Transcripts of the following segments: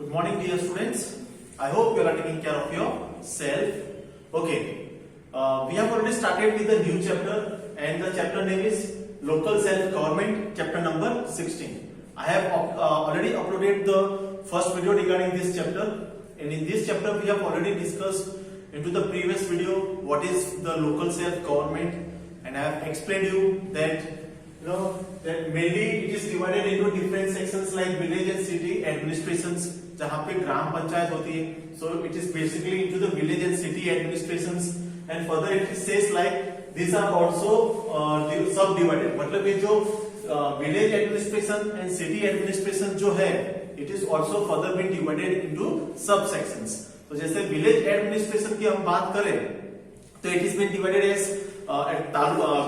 Good morning, dear students. I hope you are taking care of yourself. Okay, we have already started with the new chapter, and the chapter name is Local Self-Government, chapter number 16. I have already uploaded the first video regarding this chapter, and in this chapter we have already discussed into the previous video what is the local self-government, and I have explained you that that mainly it is divided into different sections like village and city administrations, जहाँ पे ग्राम पंचायत होती है. So it is basically into the village and city administrations, and further it says like these are also subdivided. मतलब ये जो village administration and city administration जो है, it is also further been divided into subsections. तो जैसे village administration की हम बात करें तो it is been divided as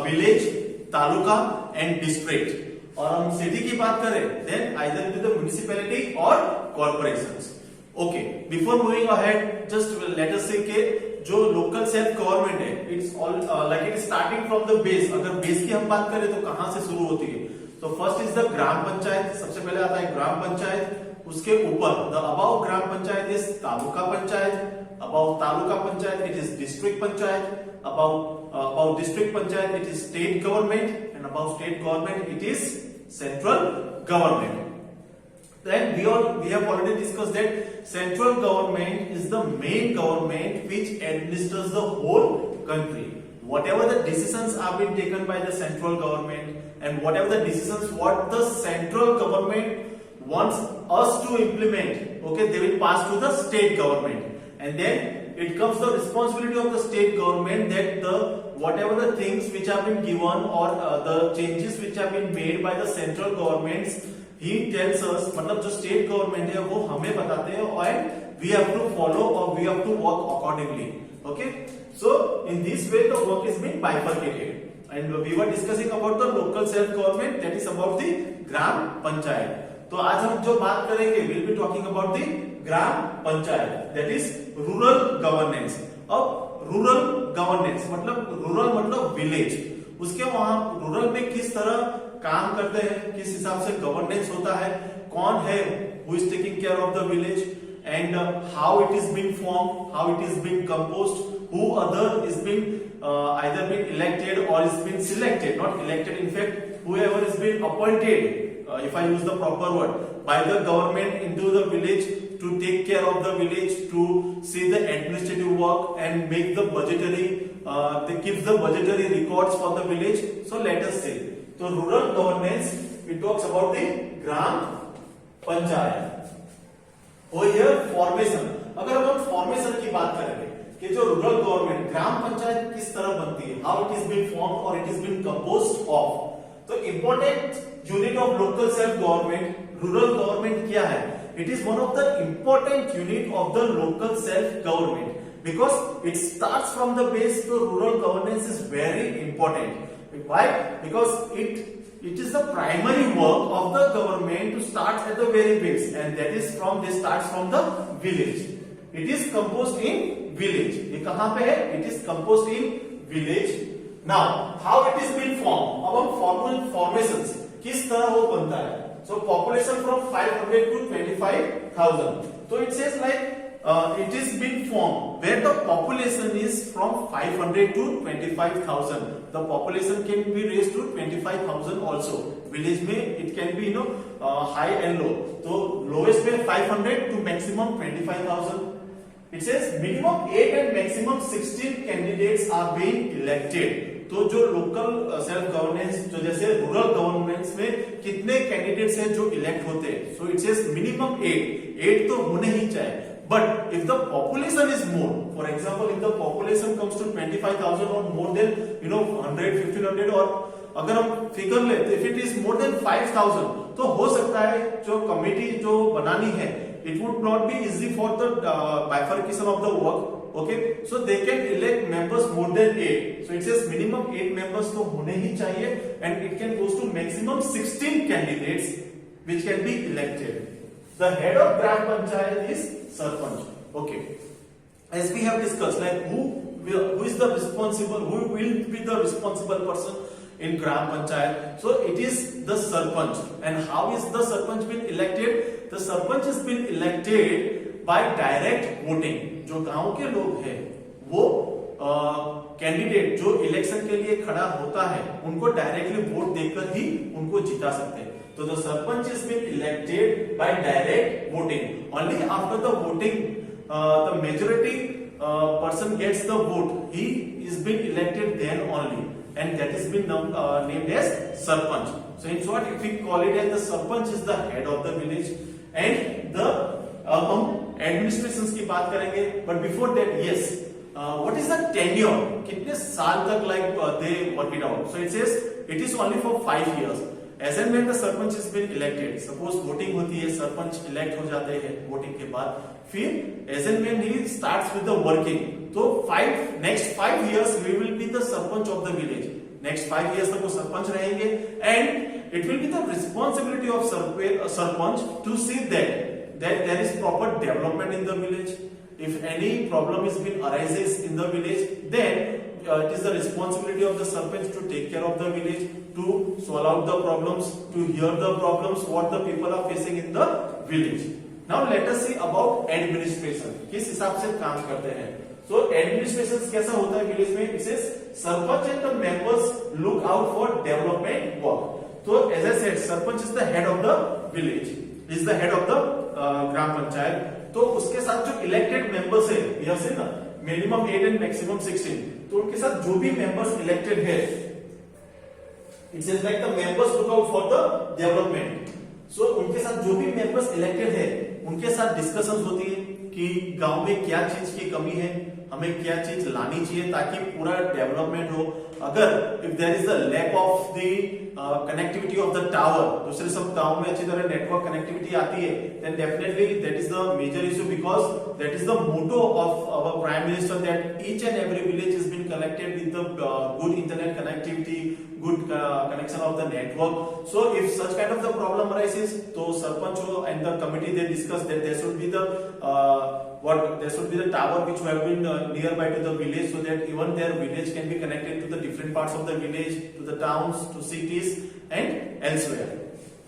village, taluka and district, और हम सिटी की बात करें then either into the municipality और corporations. Okay, before moving ahead just let us say कि जो लोकल सेल्फ गवर्नमेंट है it's all like it starting from the base. अगर बेस की हम बात करें तो कहां से शुरू होती है, तो first is the gram panchayat. सबसे पहले आता है ग्राम पंचायत, उसके ऊपर the above gram panchayat is taluka panchayat, above taluka panchayat it is district panchayat, above district panchayat it is state government, and above state government it is central government. Then we have already discussed that central government is the main government which administers the whole country. Whatever the decisions are being taken by the central government, and whatever the decisions what the central government wants us to implement, okay, they will pass to the state government. And then it comes the responsibility of the state government that the whatever the things which have been given or the changes which have been made by the central governments, he tells us, मतलब जो state government है वो हमें बताते हैं and we have to follow or we have to work accordingly. Okay, so in this way the work is being bifurcated, and we were discussing about the local self government, that is about the ग्राम पंचायत. तो आज हम जो बात करेंगे will be talking about the gram panchayat, that is rural governance. अब rural governance मतलब village, उसके वहां रूरल में किस तरह काम करते हैं, किस हिसाब से गवर्नेंस होता है, कौन है who is taking care of the village, and how it is being formed, how it is being composed, who other is being either been elected or is being selected, not elected, in fact whoever is being appointed, if I use the proper word, by the government into the village to take care of the village, to see the administrative work and make the budgetary, they keep the budgetary records for the village. So let us say, so rural governance, it talks about the gram panchayat. और here formation, अगर हम formation की बात करेंगे कि जो rural government ग्राम पंचायत किस तरह बनती है, how it is been formed और it is been composed of, तो important unit of local self government rural government क्या है, it is one of the important unit of the local self government because it starts from the base. तो rural governance is very important. Why? Because it is the primary work of the government to start at the very base, and that is starts from the village. It is composed in village. ये कहाँ पे है? It is composed in village. Now, how it is being formed? अब हम formations किस तरह वो बनता है? So population from 500 to 25,000. So it says like it is being formed where the population is from 500 to 25,000. The population can be raised to 25,000 also. Village में it can be high and low. तो lowest में 500 to maximum 25,000. It says minimum 8 and maximum 16 candidates are being elected. तो जो local self governance, जो जैसे rural governance में कितने candidates हैं जो इलेक्ट होते हैं, सो इट सेज मिनिमम 8 तो होने ही चाहिए. But if the population is more, for example, if the population comes to 25,000 or more than 100, 1500, और अगर हम फिगर ले तो if it is more than 5,000, तो हो सकता है जो कमेटी जो बनानी है it would not be easy for the bifurcation of the work. Okay, so they can elect members more than 8. So it says minimum 8 members तो होने ही चाहिए, and it can goes to maximum 16 candidates which can be elected. The head of Gram Panchayat is Sarpanch. Okay. As we have discussed, like who is the responsible, who will be the responsible person in Gram Panchayat. So it is the Sarpanch. And how is the Sarpanch been elected? The Sarpanch has been elected by direct voting. जो गांव के लोग हैं वो candidate जो election के लिए खड़ा होता है उनको डायरेक्टली वोट देकर ही उनको जिता सकते हैं. So the Sarpanch has been elected by direct voting. Only after the voting, the majority person gets the vote. He is been elected then only, and that is been named as Sarpanch. So in short, if we call it as the Sarpanch is the head of the village, and the हम administrations की बात करेंगे. But before that, yes, what is the tenure? कितने साल तक they work it out? So it says it is only for 5 years. As and when the sarpanch has been elected, suppose voting होती है, sarpanch elect हो जाते हैं voting के बाद, फिर as and when he starts with the working, तो next 5 years we will be the sarpanch of the village. Next 5 years तक वो सरपंच रहेंगे, and it will be the responsibility of sarpanch to see that there is proper development in the village. If any problem is been arises in the village, then it is the responsibility of the sarpanch to take care of the village, to solve out the problems, to hear the problems what the people are facing in the village. Now let us see about administration. किस हिसाब से काम करते हैं? So administration कैसा होता है village में? It says sarpanch and the members look out for development work. So as I said, sarpanch is the head of the village, is the head of the ग्राम पंचायत. तो उसके साथ जो इलेक्टेड मेंबर्स है, यह से ना मिनिमम 8 एंड मैक्सिमम 16, तो उनके साथ जो भी मेंबर्स इलेक्टेड है, it says like the members look out for the development. So उनके साथ जो भी मेंबर्स इलेक्टेड है, उनके साथ डिस्कशंस होती है कि गांव में क्या चीज की कमी है, हमें क्या चीज लानी चाहिए ताकि पूरा डेवलपमेंट हो. अगर if there is the lack of the connectivity of the tower, दूसरे सब गांव में अच्छी तरह नेटवर्क कनेक्टिविटी आती है, then definitely that is the major issue, because that is the motto of our prime minister that each and every village is been connected with the good internet connectivity, good connection of the network. So if such kind of the problem arises, so sarpanch and the committee they discuss that there should be the there should be the tower which have been nearby to the village, so that even their village can be connected to the different parts of the village, to the towns, to cities and elsewhere.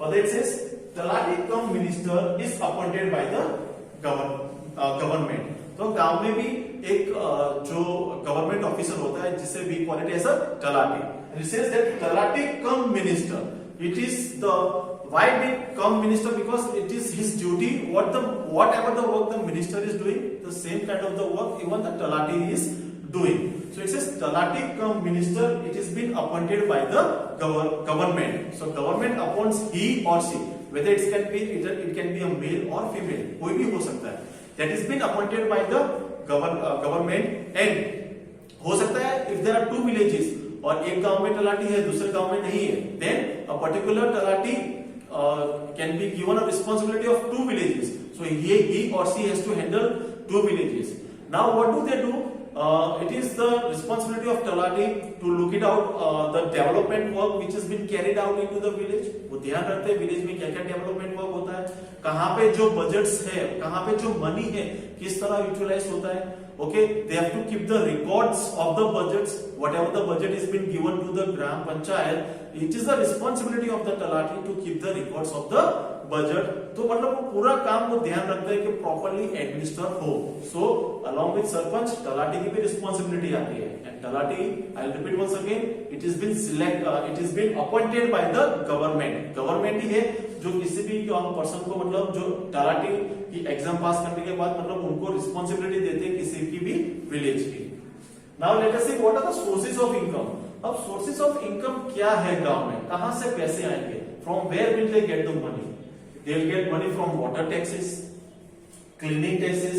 Further it says talati cum minister is appointed by the government. तो गांव में भी एक जो government officer होता है जिसे we call it as a talati. It says that talati cum minister. It is the why we cum minister, because it is his duty. Whatever the work the minister is doing, the same kind of the work even the talati is doing. So it says talati cum minister. It is been appointed by the government. So government appoints he or she. Whether it can be a male or female, कोई भी हो सकता है. That is been appointed by the government, and हो सकता है if there are 2 villages और एक गांव में तलाटी है दूसरे गांव में नहीं है, then a particular talati can be given a responsibility of 2 villages. So he or she has to handle 2 villages. Now what do they do? It is the responsibility of talati to look it out the development work which has been carried out into the village. वो ध्यान रखते हैं village में क्या क्या development work होता है, कहाँ पे जो बजट्स है, कहाँ पे जो मनी है किस तरह यूटिलाइज होता है. Okay, they have to keep the records of the budgets. Whatever the budget is been given to the gram panchayat, it is the responsibility of the talati to keep the records of the budget. तो मतलब वो पूरा काम वो ध्यान रखते हैं कि properly administer हो. So along with sarpanch talati की भी responsibility आती है. And talati, I'll repeat once again, it is been appointed by the government. Government ही है जो किसी भी पर्सन को मतलब जो तलाटी की एग्जाम पास करने के बाद मतलब उनको रिस्पॉन्सिबिलिटी देते हैं किसी की भी विलेज की. Now let us see what are the sources of income. अब सोर्सेज ऑफ इनकम क्या है गांव में, कहां से पैसे आएंगे, from where will they get the money? They will get money from water taxes, cleaning taxes,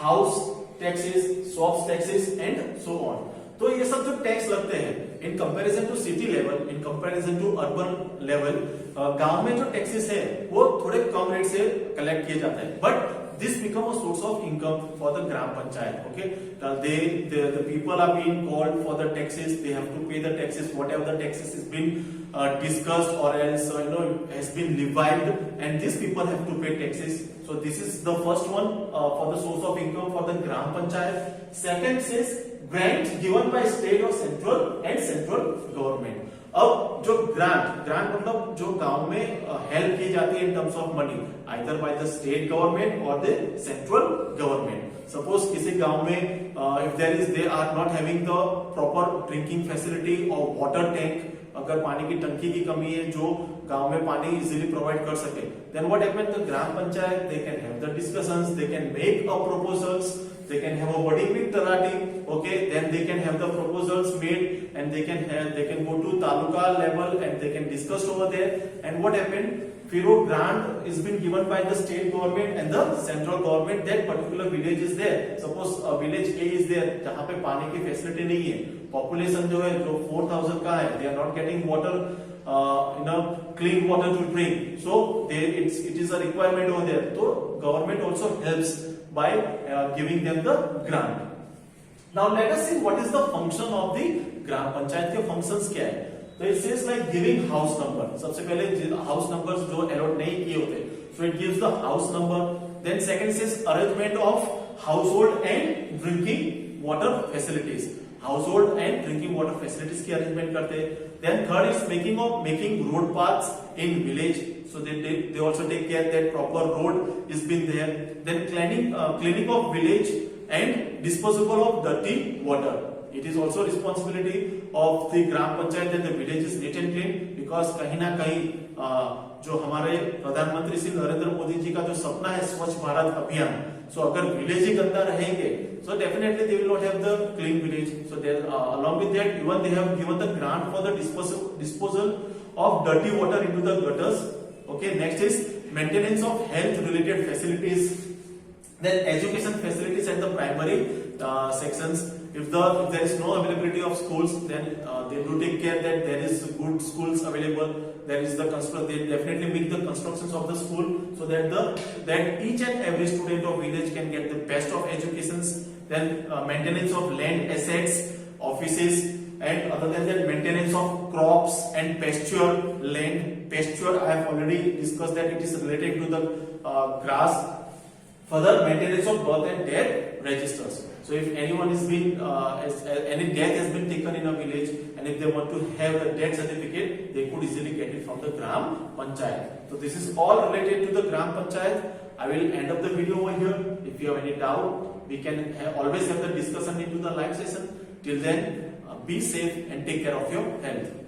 house taxes, shops taxes and so on. तो ये सब जो टैक्स लगते हैं in comparison to city level, in comparison to urban level, गांव में जो taxes है वो थोड़े कम रेट से कलेक्ट किए जाते हैं. But this become a source of income for the gram panchayat. Okay, the people are being called for the taxes, they have to pay the taxes, whatever the taxes is been discussed or else has been levied, and these people have to pay taxes. So this is the first one for the source of income for the gram panchayat. Second says grant given by state or central government. अब जो grant मतलब जो गांव में help की जाती है in terms of money, either by the state government or the central government. Suppose किसी गांव में if they are not having the proper drinking facility or water tank, अगर पानी की टंकी की कमी है जो गांव में पानी इजीली प्रोवाइड कर सके, then what happens, the gram panchayat they can have the discussions, they can make a proposals, they can have a body with tarati, okay, then they can have the proposals made and they can go to taluka level and they can discuss over there, and what happened, फिर वो grant is been given by the state government and the central government, that particular village is there, suppose village A is there जहाँ पे पानी की facility नहीं है, population जो है जो 4000 का है, they are not getting water clean water to drink, so it is a requirement over there, so government also helps by giving them the grant. Now let us see what is the function of the ग्राम पंचायत के functions क्या है। तो it says like giving house number, सबसे पहले house numbers जो allot नहीं किए होते, so it gives the house number, then second says arrangement of household and drinking water facilities, household and drinking water facilities की arrangement करते हैं, then third is making road paths in village, so they also take care that proper road is been there, then cleaning of village and disposal of dirty water, it is also responsibility of the gram panchayat that the village is neat and clean, because कहीं ना कहीं जो हमारे प्रधानमंत्री श्री नरेंद्र मोदी जी का जो सपना है स्वच्छ भारत अभियान, so अगर village ही गंदा रहेंगे, so definitely they will not have the clean village, so they along with that even they have given the grant for the disposal of dirty water into the gutters, okay, next is maintenance of health related facilities, then education facilities at the primary sections, if there is no availability of schools, then they do take care that there is good schools available, there is they definitely make the constructions of the school so that each and every student of village can get the best of educations, then maintenance of land assets, offices, and other than that maintenance of crops and pasture land. Pasture I have already discussed that it is related to the grass. Further, maintenance of birth and death registers. So if anyone has been any death has been taken in a village and if they want to have the death certificate, they could easily get it from the gram panchayat. So this is all related to the gram panchayat. I will end up the video over here. If you have any doubt, we can always have the discussion into the live session. Till then, be safe and take care of your health.